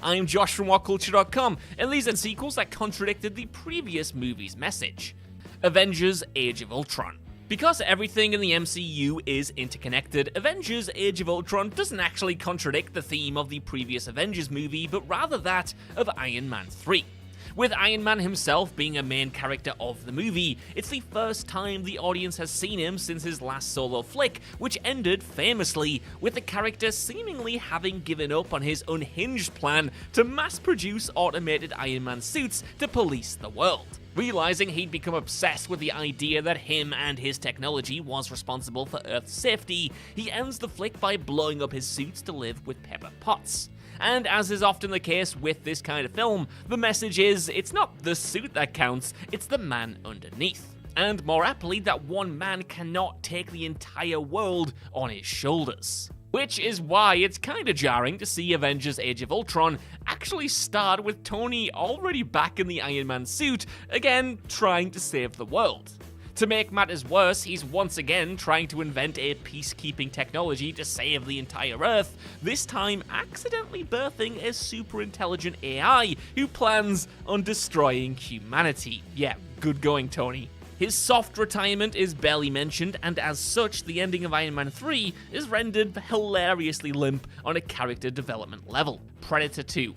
I'm Josh from WhatCulture.com, and these are sequels that contradicted the previous movie's message. Avengers Age of Ultron. Because everything in the MCU is interconnected, Avengers Age of Ultron doesn't actually contradict the theme of the previous Avengers movie, but rather that of Iron Man 3. With Iron Man himself being a main character of the movie, it's the first time the audience has seen him since his last solo flick, which ended famously with the character seemingly having given up on his unhinged plan to mass-produce automated Iron Man suits to police the world. Realizing he'd become obsessed with the idea that him and his technology was responsible for Earth's safety, he ends the flick by blowing up his suits to live with Pepper Potts. And as is often the case with this kind of film, the message is, it's not the suit that counts, it's the man underneath. And more aptly, that one man cannot take the entire world on his shoulders. Which is why it's kinda jarring to see Avengers Age of Ultron actually start with Tony already back in the Iron Man suit, again trying to save the world. To make matters worse, he's once again trying to invent a peacekeeping technology to save the entire Earth, this time accidentally birthing a super intelligent AI who plans on destroying humanity. Yeah, good going, Tony. His soft retirement is barely mentioned, and as such, the ending of Iron Man 3 is rendered hilariously limp on a character development level. Predator 2.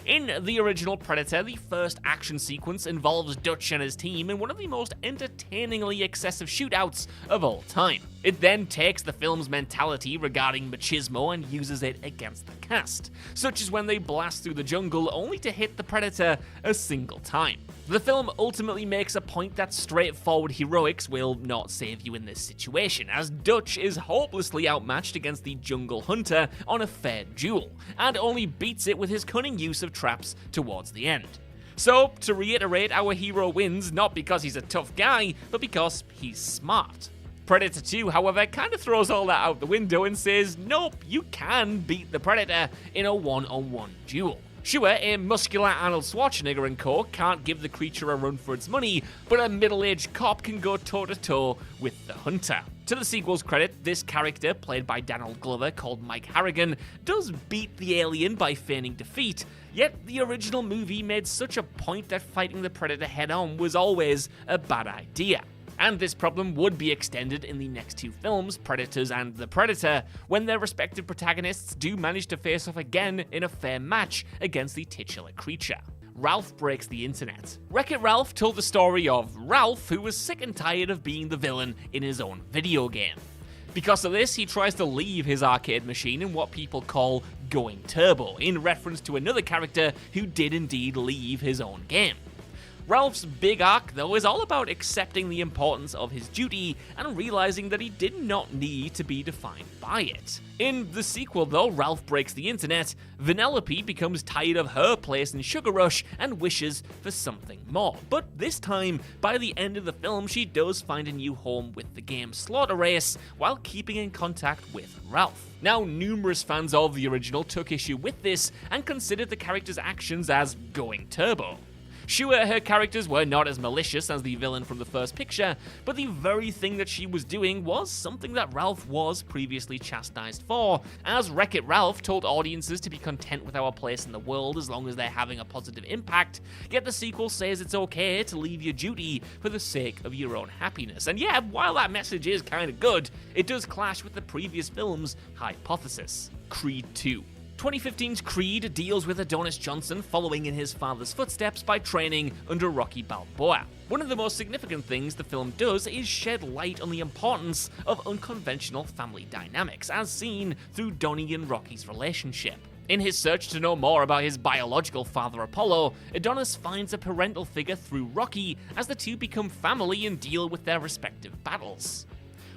In the original Predator, the first action sequence involves Dutch and his team in one of the most entertainingly excessive shootouts of all time. It then takes the film's mentality regarding machismo and uses it against the cast, such as when they blast through the jungle only to hit the Predator a single time. The film ultimately makes a point that straightforward heroics will not save you in this situation, as Dutch is hopelessly outmatched against the jungle hunter on a fair duel, and only beats it with his cunning use of traps towards the end. So, to reiterate, our hero wins not because he's a tough guy, but because he's smart. Predator 2, however, kind of throws all that out the window and says, nope, you can beat the Predator in a one-on-one duel. Sure, a muscular Arnold Schwarzenegger and co. can't give the creature a run for its money, but a middle-aged cop can go toe-to-toe with the hunter. To the sequel's credit, this character, played by Donald Glover called Mike Harrigan, does beat the alien by feigning defeat, yet the original movie made such a point that fighting the Predator head-on was always a bad idea. And this problem would be extended in the next two films, Predators and The Predator, when their respective protagonists do manage to face off again in a fair match against the titular creature. Ralph breaks the internet. Wreck-It Ralph told the story of Ralph, who was sick and tired of being the villain in his own video game. Because of this, he tries to leave his arcade machine in what people call going turbo, in reference to another character who did indeed leave his own game. Ralph's big arc, though, is all about accepting the importance of his duty and realizing that he did not need to be defined by it. In the sequel, though, Ralph breaks the internet, Vanellope becomes tired of her place in Sugar Rush and wishes for something more. But this time, by the end of the film, she does find a new home with the game Slaughter Race while keeping in contact with Ralph. Now, numerous fans of the original took issue with this and considered the character's actions as going turbo. Sure, her characters were not as malicious as the villain from the first picture, but the very thing that she was doing was something that Ralph was previously chastised for, as Wreck-It Ralph told audiences to be content with our place in the world as long as they're having a positive impact, yet the sequel says it's okay to leave your duty for the sake of your own happiness. And yeah, while that message is kinda good, it does clash with the previous film's hypothesis. Creed 2. 2015's Creed deals with Adonis Johnson following in his father's footsteps by training under Rocky Balboa. One of the most significant things the film does is shed light on the importance of unconventional family dynamics, as seen through Donnie and Rocky's relationship. In his search to know more about his biological father Apollo, Adonis finds a parental figure through Rocky as the two become family and deal with their respective battles.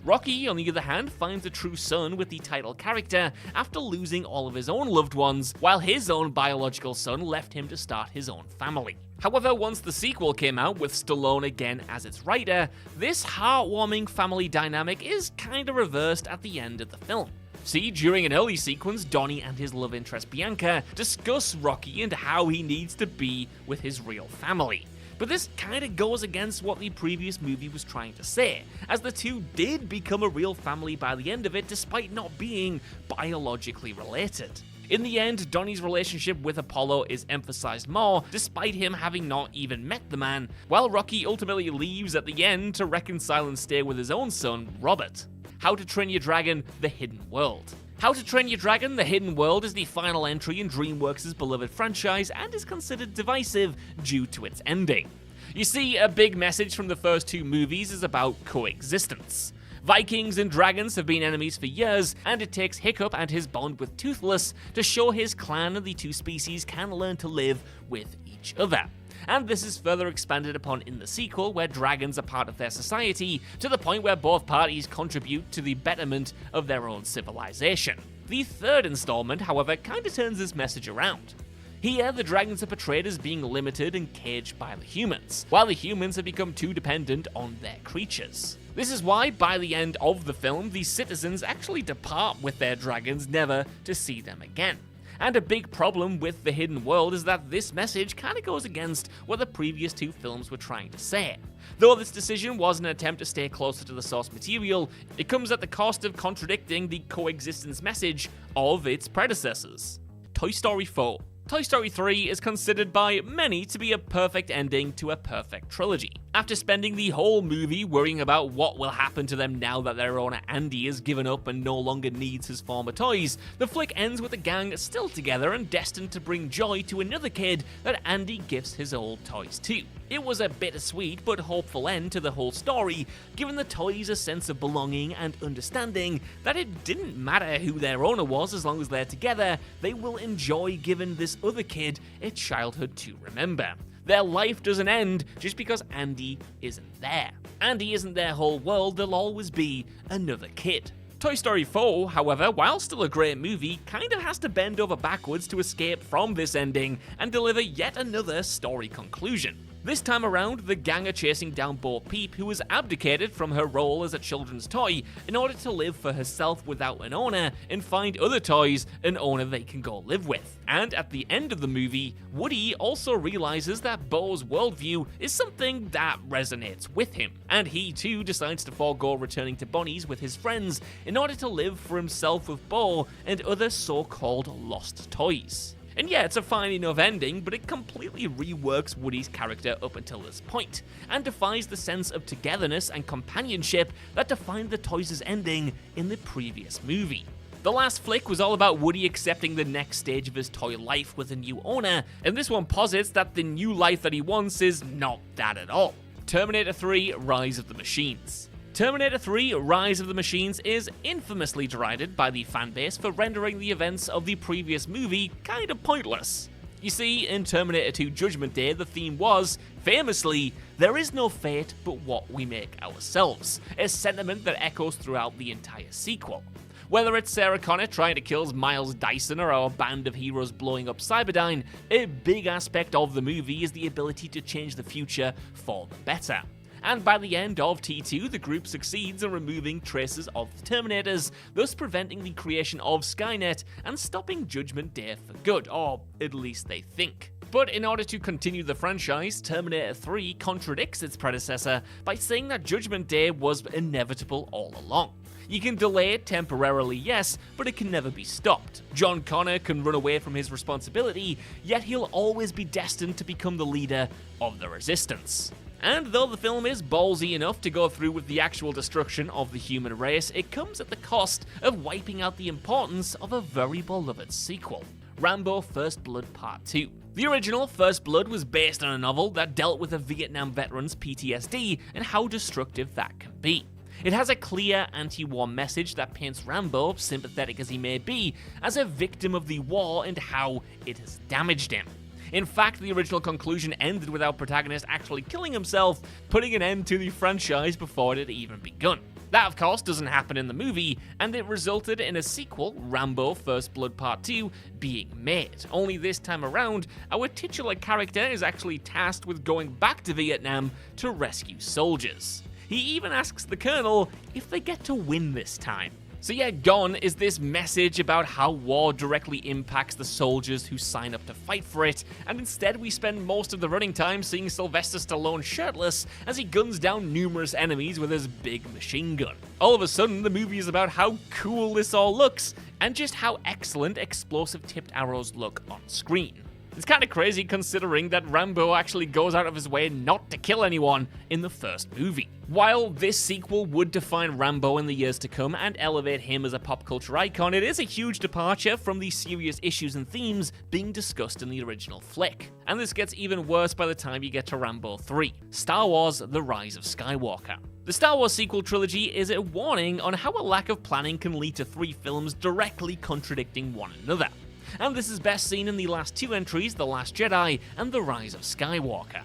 Rocky, on the other hand, finds a true son with the title character after losing all of his own loved ones, while his own biological son left him to start his own family. However, once the sequel came out with Stallone again as its writer, this heartwarming family dynamic is kinda reversed at the end of the film. See, during an early sequence, Donnie and his love interest Bianca discuss Rocky and how he needs to be with his real family. But this kinda goes against what the previous movie was trying to say, as the two did become a real family by the end of it despite not being biologically related. In the end, Donnie's relationship with Apollo is emphasized more, despite him having not even met the man, while Rocky ultimately leaves at the end to reconcile and stay with his own son, Robert. How to Train Your Dragon: The Hidden World. How to Train Your Dragon: The Hidden World is the final entry in DreamWorks' beloved franchise and is considered divisive due to its ending. You see, a big message from the first two movies is about coexistence. Vikings and dragons have been enemies for years, and it takes Hiccup and his bond with Toothless to show his clan and the two species can learn to live with each other. And this is further expanded upon in the sequel, where dragons are part of their society, to the point where both parties contribute to the betterment of their own civilization. The third installment, however, kinda turns this message around. Here, the dragons are portrayed as being limited and caged by the humans, while the humans have become too dependent on their creatures. This is why, by the end of the film, the citizens actually depart with their dragons, never to see them again. And a big problem with The Hidden World is that this message kinda goes against what the previous two films were trying to say. Though this decision was an attempt to stay closer to the source material, it comes at the cost of contradicting the coexistence message of its predecessors. Toy Story 4. Toy Story 3 is considered by many to be a perfect ending to a perfect trilogy. After spending the whole movie worrying about what will happen to them now that their owner Andy has given up and no longer needs his former toys, the flick ends with the gang still together and destined to bring joy to another kid that Andy gives his old toys to. It was a bittersweet but hopeful end to the whole story, giving the toys a sense of belonging and understanding that it didn't matter who their owner was as long as they're together, they will enjoy giving this other kid a childhood to remember. Their life doesn't end just because Andy isn't there. Andy isn't their whole world, there'll always be another kid. Toy Story 4, however, while still a great movie, kind of has to bend over backwards to escape from this ending and deliver yet another story conclusion. This time around, the gang are chasing down Bo Peep, who has abdicated from her role as a children's toy in order to live for herself without an owner and find other toys an owner they can go live with. And at the end of the movie, Woody also realizes that Bo's worldview is something that resonates with him, and he too decides to forego returning to Bonnie's with his friends in order to live for himself with Bo and other so-called lost toys. And yeah, it's a fine enough ending, but it completely reworks Woody's character up until this point, and defies the sense of togetherness and companionship that defined the toys' ending in the previous movie. The last flick was all about Woody accepting the next stage of his toy life with a new owner, and this one posits that the new life that he wants is not that at all. Terminator 3: Rise of the Machines. Terminator 3: Rise of the Machines is infamously derided by the fanbase for rendering the events of the previous movie kind of pointless. You see, in Terminator 2 Judgment Day, the theme was, famously, "There is no fate but what we make ourselves," a sentiment that echoes throughout the entire sequel. Whether it's Sarah Connor trying to kill Miles Dyson or our band of heroes blowing up Cyberdyne, a big aspect of the movie is the ability to change the future for the better. And by the end of T2, the group succeeds in removing traces of the Terminators, thus preventing the creation of Skynet and stopping Judgment Day for good, or at least they think. But in order to continue the franchise, Terminator 3 contradicts its predecessor by saying that Judgment Day was inevitable all along. You can delay it temporarily, yes, but it can never be stopped. John Connor can run away from his responsibility, yet he'll always be destined to become the leader of the Resistance. And though the film is ballsy enough to go through with the actual destruction of the human race, it comes at the cost of wiping out the importance of a very beloved sequel, Rambo: First Blood Part 2. The original First Blood was based on a novel that dealt with a Vietnam veteran's PTSD and how destructive that can be. It has a clear anti-war message that paints Rambo, sympathetic as he may be, as a victim of the war and how it has damaged him. In fact, the original conclusion ended with our protagonist actually killing himself, putting an end to the franchise before it had even begun. That, of course, doesn't happen in the movie, and it resulted in a sequel, Rambo: First Blood Part 2, being made. Only this time around, our titular character is actually tasked with going back to Vietnam to rescue soldiers. He even asks the colonel if they get to win this time. So yeah, gone is this message about how war directly impacts the soldiers who sign up to fight for it, and instead we spend most of the running time seeing Sylvester Stallone shirtless as he guns down numerous enemies with his big machine gun. All of a sudden, the movie is about how cool this all looks, and just how excellent explosive-tipped arrows look on screen. It's kind of crazy considering that Rambo actually goes out of his way not to kill anyone in the first movie. While this sequel would define Rambo in the years to come and elevate him as a pop culture icon, it is a huge departure from the serious issues and themes being discussed in the original flick. And this gets even worse by the time you get to Rambo 3, Star Wars: The Rise of Skywalker. The Star Wars sequel trilogy is a warning on how a lack of planning can lead to 3 films directly contradicting one another. And this is best seen in the last 2 entries, The Last Jedi and The Rise of Skywalker.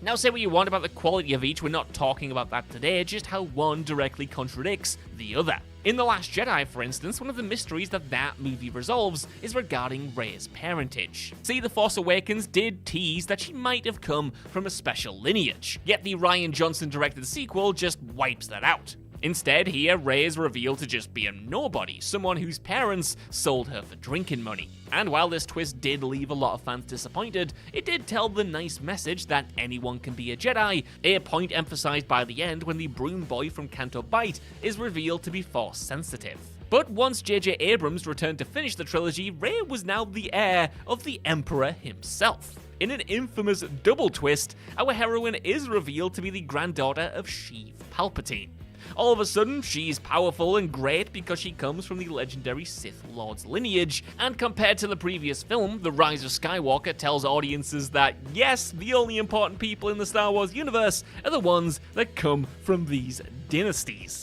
Now say what you want about the quality of each, we're not talking about that today, just how one directly contradicts the other. In The Last Jedi, for instance, one of the mysteries that movie resolves is regarding Rey's parentage. See, The Force Awakens did tease that she might have come from a special lineage, yet the Rian Johnson-directed sequel just wipes that out. Instead, here, Rey is revealed to just be a nobody, someone whose parents sold her for drinking money. And while this twist did leave a lot of fans disappointed, it did tell the nice message that anyone can be a Jedi, a point emphasized by the end when the broom boy from Canto Bight is revealed to be Force sensitive. But once J.J. Abrams returned to finish the trilogy, Rey was now the heir of the Emperor himself. In an infamous double twist, our heroine is revealed to be the granddaughter of Sheev Palpatine. All of a sudden, she's powerful and great because she comes from the legendary Sith Lord's lineage, and compared to the previous film, The Rise of Skywalker tells audiences that, yes, the only important people in the Star Wars universe are the ones that come from these dynasties.